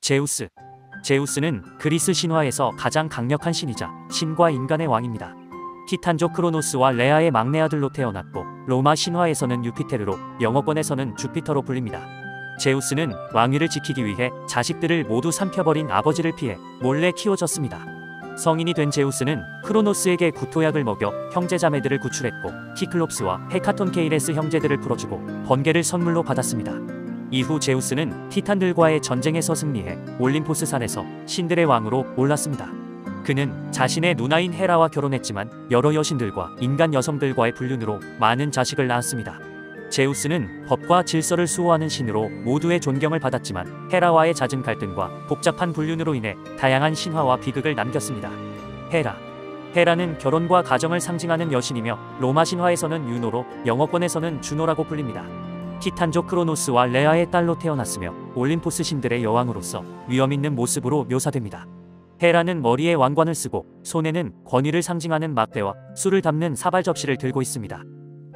제우스. 제우스는 그리스 신화에서 가장 강력한 신이자 신과 인간의 왕입니다. 티탄족 크로노스와 레아의 막내 아들로 태어났고 로마 신화에서는 유피테르로, 영어권에서는 주피터로 불립니다. 제우스는 왕위를 지키기 위해 자식들을 모두 삼켜버린 아버지를 피해 몰래 키워졌습니다. 성인이 된 제우스는 크로노스에게 구토약을 먹여 형제자매들을 구출했고 키클롭스와 헤카톤케이레스 형제들을 풀어주고 번개를 선물로 받았습니다. 이후 제우스는 티탄들과의 전쟁에서 승리해 올림포스 산에서 신들의 왕으로 올랐습니다. 그는 자신의 누나인 헤라와 결혼했지만 여러 여신들과 인간 여성들과의 불륜으로 많은 자식을 낳았습니다. 제우스는 법과 질서를 수호하는 신으로 모두의 존경을 받았지만 헤라와의 잦은 갈등과 복잡한 불륜으로 인해 다양한 신화와 비극을 남겼습니다. 헤라. 헤라는 결혼과 가정을 상징하는 여신이며 로마 신화에서는 유노로, 영어권에서는 주노라고 불립니다. 티탄족 크로노스와 레아의 딸로 태어났으며 올림포스 신들의 여왕으로서 위엄있는 모습으로 묘사됩니다. 헤라는 머리에 왕관을 쓰고 손에는 권위를 상징하는 막대와 술을 담는 사발 접시를 들고 있습니다.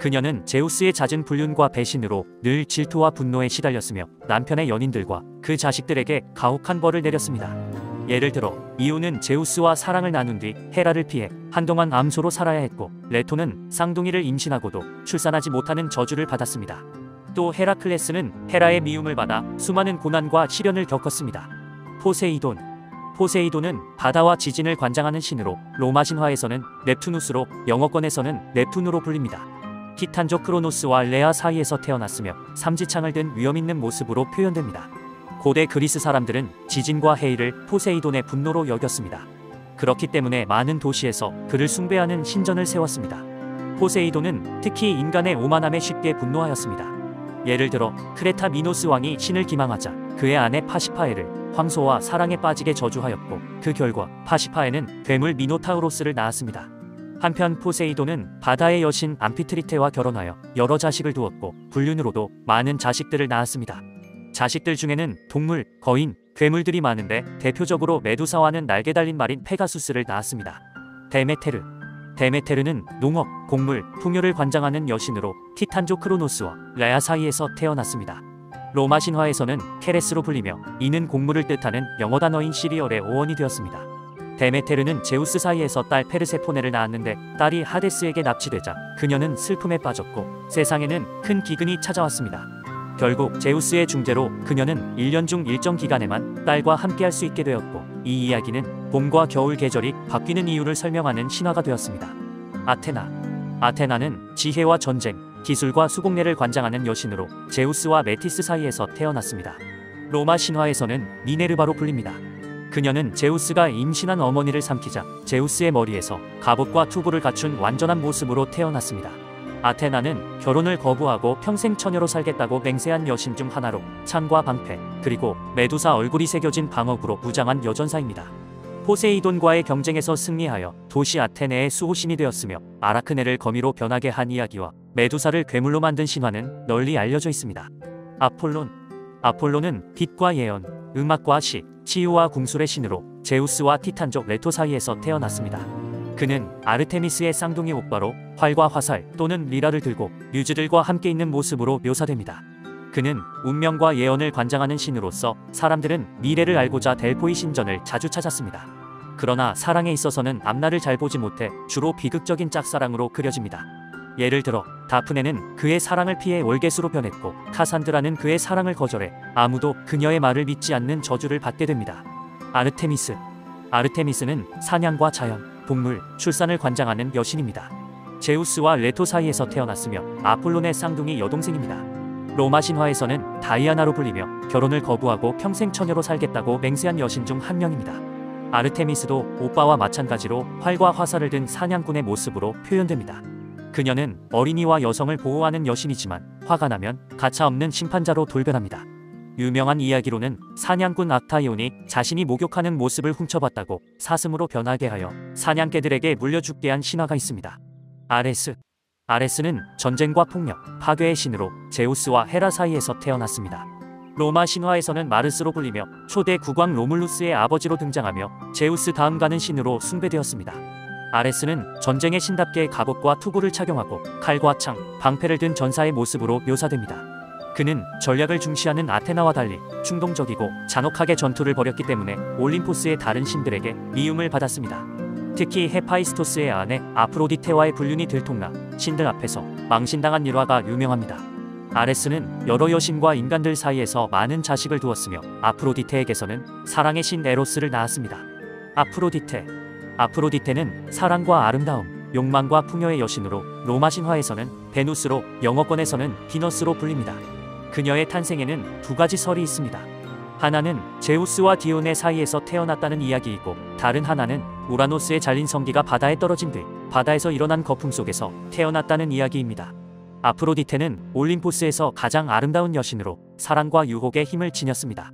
그녀는 제우스의 잦은 불륜과 배신으로 늘 질투와 분노에 시달렸으며 남편의 연인들과 그 자식들에게 가혹한 벌을 내렸습니다. 예를 들어 이오는 제우스와 사랑을 나눈 뒤 헤라를 피해 한동안 암소로 살아야 했고, 레토는 쌍둥이를 임신하고도 출산하지 못하는 저주를 받았습니다. 또 헤라클레스는 헤라의 미움을 받아 수많은 고난과 시련을 겪었습니다. 포세이돈. 포세이돈은 바다와 지진을 관장하는 신으로 로마 신화에서는 넵투누스로, 영어권에서는 넵툰으로 불립니다. 티탄족 크로노스와 레아 사이에서 태어났으며 삼지창을 든 위엄있는 모습으로 표현됩니다. 고대 그리스 사람들은 지진과 해일을 포세이돈의 분노로 여겼습니다. 그렇기 때문에 많은 도시에서 그를 숭배하는 신전을 세웠습니다. 포세이돈은 특히 인간의 오만함에 쉽게 분노하였습니다. 예를 들어 크레타 미노스 왕이 신을 기망하자 그의 아내 파시파에를 황소와 사랑에 빠지게 저주하였고, 그 결과 파시파에는 괴물 미노타우로스를 낳았습니다. 한편 포세이돈은 바다의 여신 암피트리테와 결혼하여 여러 자식을 두었고 불륜으로도 많은 자식들을 낳았습니다. 자식들 중에는 동물, 거인, 괴물들이 많은데 대표적으로 메두사와는 날개 달린 말인 페가수스를 낳았습니다. 데메테르. 데메테르는 농업, 곡물, 풍요를 관장하는 여신으로 티탄족 크로노스와 레아 사이에서 태어났습니다. 로마 신화에서는 케레스로 불리며 이는 곡물을 뜻하는 영어 단어인 시리얼의 어원이 되었습니다. 데메테르는 제우스 사이에서 딸 페르세포네를 낳았는데 딸이 하데스에게 납치되자 그녀는 슬픔에 빠졌고 세상에는 큰 기근이 찾아왔습니다. 결국 제우스의 중재로 그녀는 1년 중 일정 기간에만 딸과 함께할 수 있게 되었고, 이 이야기는 봄과 겨울 계절이 바뀌는 이유를 설명하는 신화가 되었습니다. 아테나. 아테나는 지혜와 전쟁, 기술과 수공예를 관장하는 여신으로 제우스와 메티스 사이에서 태어났습니다. 로마 신화에서는 미네르바로 불립니다. 그녀는 제우스가 임신한 어머니를 삼키자 제우스의 머리에서 갑옷과 투구를 갖춘 완전한 모습으로 태어났습니다. 아테나는 결혼을 거부하고 평생 처녀로 살겠다고 맹세한 여신 중 하나로 창과 방패, 그리고 메두사 얼굴이 새겨진 방어구로 무장한 여전사입니다. 포세이돈과의 경쟁에서 승리하여 도시 아테네의 수호신이 되었으며 아라크네를 거미로 변하게 한 이야기와 메두사를 괴물로 만든 신화는 널리 알려져 있습니다. 아폴론. 아폴론은 빛과 예언, 음악과 시, 치유와 궁술의 신으로 제우스와 티탄족 레토 사이에서 태어났습니다. 그는 아르테미스의 쌍둥이 오빠로 활과 화살 또는 리라를 들고 뮤즈들과 함께 있는 모습으로 묘사됩니다. 그는 운명과 예언을 관장하는 신으로서 사람들은 미래를 알고자 델포이 신전을 자주 찾았습니다. 그러나 사랑에 있어서는 앞날을 잘 보지 못해 주로 비극적인 짝사랑으로 그려집니다. 예를 들어 다프네는 그의 사랑을 피해 월개수로 변했고, 카산드라는 그의 사랑을 거절해 아무도 그녀의 말을 믿지 않는 저주를 받게 됩니다. 아르테미스. 아르테미스는 사냥과 자연, 동물, 출산을 관장하는 여신입니다. 제우스와 레토 사이에서 태어났으며 아폴론의 쌍둥이 여동생입니다. 로마 신화에서는 다이아나로 불리며 결혼을 거부하고 평생 처녀로 살겠다고 맹세한 여신 중 한 명입니다. 아르테미스도 오빠와 마찬가지로 활과 화살을 든 사냥꾼의 모습으로 표현됩니다. 그녀는 어린이와 여성을 보호하는 여신이지만 화가 나면 가차없는 심판자로 돌변합니다. 유명한 이야기로는 사냥꾼 악타이온이 자신이 목욕하는 모습을 훔쳐봤다고 사슴으로 변하게 하여 사냥개들에게 물려 죽게 한 신화가 있습니다. 아레스. 아레스는 전쟁과 폭력, 파괴의 신으로 제우스와 헤라 사이에서 태어났습니다. 로마 신화에서는 마르스로 불리며 초대 국왕 로물루스의 아버지로 등장하며 제우스 다음 가는 신으로 숭배되었습니다. 아레스는 전쟁의 신답게 갑옷과 투구를 착용하고 칼과 창, 방패를 든 전사의 모습으로 묘사됩니다. 그는 전략을 중시하는 아테나와 달리 충동적이고 잔혹하게 전투를 벌였기 때문에 올림포스의 다른 신들에게 미움을 받았습니다. 특히 헤파이스토스의 아내 아프로디테와의 불륜이 들통나 신들 앞에서 망신당한 일화가 유명합니다. 아레스는 여러 여신과 인간들 사이에서 많은 자식을 두었으며 아프로디테에게서는 사랑의 신 에로스를 낳았습니다. 아프로디테는 사랑과 아름다움, 욕망과 풍요의 여신으로 로마 신화에서는 베누스로, 영어권에서는 비너스로 불립니다. 그녀의 탄생에는 두 가지 설이 있습니다. 하나는 제우스와 디온의 사이에서 태어났다는 이야기이고, 다른 하나는 우라노스의 잘린 성기가 바다에 떨어진 뒤 바다에서 일어난 거품 속에서 태어났다는 이야기입니다. 아프로디테는 올림포스에서 가장 아름다운 여신으로 사랑과 유혹의 힘을 지녔습니다.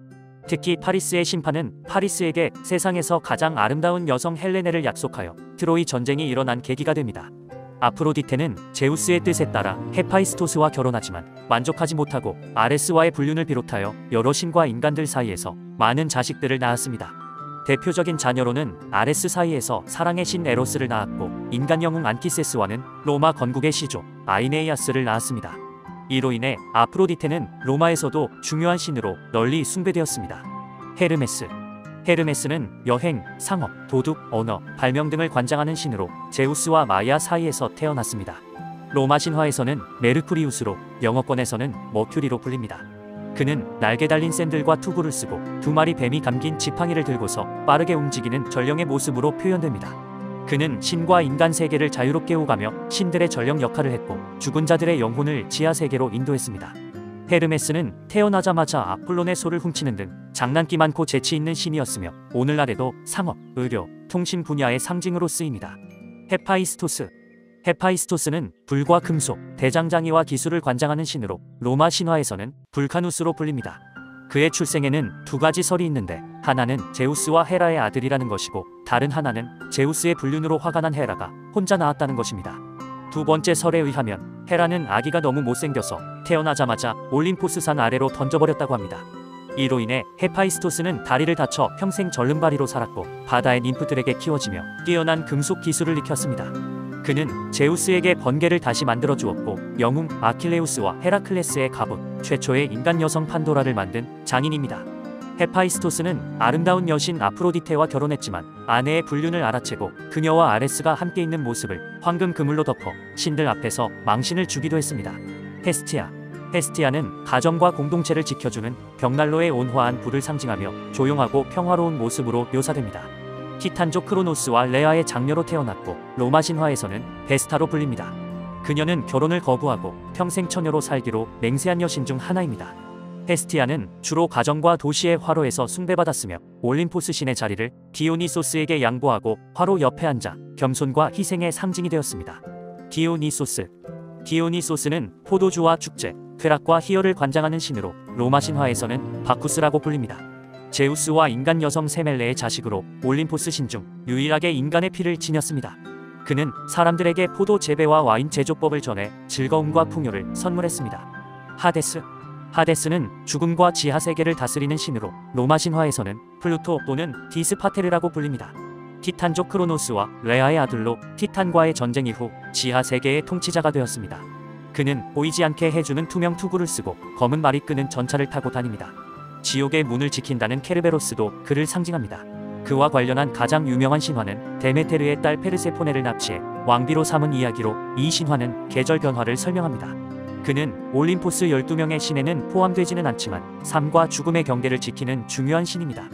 특히 파리스의 심판은 파리스에게 세상에서 가장 아름다운 여성 헬레네를 약속하여 트로이 전쟁이 일어난 계기가 됩니다. 아프로디테는 제우스의 뜻에 따라 헤파이스토스와 결혼하지만 만족하지 못하고 아레스와의 불륜을 비롯하여 여러 신과 인간들 사이에서 많은 자식들을 낳았습니다. 대표적인 자녀로는 아레스 사이에서 사랑의 신 에로스를 낳았고, 인간 영웅 안키세스와는 로마 건국의 시조 아이네이아스를 낳았습니다. 이로 인해 아프로디테는 로마에서도 중요한 신으로 널리 숭배되었습니다. 헤르메스는 여행, 상업, 도둑, 언어, 발명 등을 관장하는 신으로 제우스와 마야 사이에서 태어났습니다. 로마 신화에서는 메르쿠리우스로, 영어권에서는 머큐리로 불립니다. 그는 날개 달린 샌들과 투구를 쓰고 두 마리 뱀이 감긴 지팡이를 들고서 빠르게 움직이는 전령의 모습으로 표현됩니다. 그는 신과 인간 세계를 자유롭게 오가며 신들의 전령 역할을 했고, 죽은 자들의 영혼을 지하 세계로 인도했습니다. 헤르메스는 태어나자마자 아폴론의 소를 훔치는 등 장난기 많고 재치 있는 신이었으며, 오늘날에도 상업, 의료, 통신 분야의 상징으로 쓰입니다. 헤파이스토스는 불과 금속, 대장장이와 기술을 관장하는 신으로 로마 신화에서는 불카누스로 불립니다. 그의 출생에는 두 가지 설이 있는데, 하나는 제우스와 헤라의 아들이라는 것이고, 다른 하나는 제우스의 불륜으로 화가 난 헤라가 혼자 낳았다는 것입니다. 두 번째 설에 의하면 헤라는 아기가 너무 못생겨서 태어나자마자 올림포스 산 아래로 던져버렸다고 합니다. 이로 인해 헤파이스토스는 다리를 다쳐 평생 절름발이로 살았고, 바다의 ним프들에게 키워지며 뛰어난 금속 기술을 익혔습니다. 그는 제우스에게 번개를 다시 만들어 주었고, 영웅 아킬레우스와 헤라클레스의 갑옷, 최초의 인간 여성 판도라를 만든 장인입니다. 헤파이스토스는 아름다운 여신 아프로디테와 결혼했지만 아내의 불륜을 알아채고 그녀와 아레스가 함께 있는 모습을 황금 그물로 덮어 신들 앞에서 망신을 주기도 했습니다. 헤스티아는 가정과 공동체를 지켜주는 벽난로의 온화한 불을 상징하며 조용하고 평화로운 모습으로 묘사됩니다. 티탄족 크로노스와 레아의 장녀로 태어났고, 로마 신화에서는 베스타로 불립니다. 그녀는 결혼을 거부하고 평생 처녀로 살기로 맹세한 여신 중 하나입니다. 헤스티아는 주로 가정과 도시의 화로에서 숭배받았으며, 올림포스 신의 자리를 디오니소스에게 양보하고 화로 옆에 앉아 겸손과 희생의 상징이 되었습니다. 디오니소스는 포도주와 축제, 쾌락과 희열을 관장하는 신으로 로마 신화에서는 바쿠스라고 불립니다. 제우스와 인간 여성 세멜레의 자식으로 올림포스 신 중 유일하게 인간의 피를 지녔습니다. 그는 사람들에게 포도 재배와 와인 제조법을 전해 즐거움과 풍요를 선물했습니다. 하데스는 죽음과 지하 세계를 다스리는 신으로 로마 신화에서는 플루토 또는 디스파테르라고 불립니다. 티탄족 크로노스와 레아의 아들로 티탄과의 전쟁 이후 지하 세계의 통치자가 되었습니다. 그는 보이지 않게 해주는 투명 투구를 쓰고 검은 말이 끄는 전차를 타고 다닙니다. 지옥의 문을 지킨다는 케르베로스도 그를 상징합니다. 그와 관련한 가장 유명한 신화는 데메테르의 딸 페르세포네를 납치해 왕비로 삼은 이야기로, 이 신화는 계절 변화를 설명합니다. 그는 올림포스 12명의 신에는 포함되지는 않지만 삶과 죽음의 경계를 지키는 중요한 신입니다.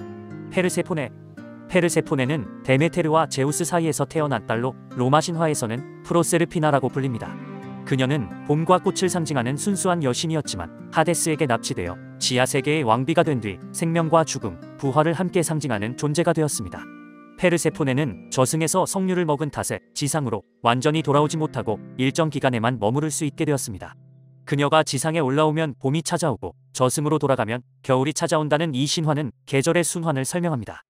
페르세포네는 데메테르와 제우스 사이에서 태어난 딸로 로마 신화에서는 프로세르피나라고 불립니다. 그녀는 봄과 꽃을 상징하는 순수한 여신이었지만 하데스에게 납치되어 지하세계의 왕비가 된 뒤 생명과 죽음, 부활을 함께 상징하는 존재가 되었습니다. 페르세포네는 저승에서 석류를 먹은 탓에 지상으로 완전히 돌아오지 못하고 일정 기간에만 머무를 수 있게 되었습니다. 그녀가 지상에 올라오면 봄이 찾아오고 저승으로 돌아가면 겨울이 찾아온다는 이 신화는 계절의 순환을 설명합니다.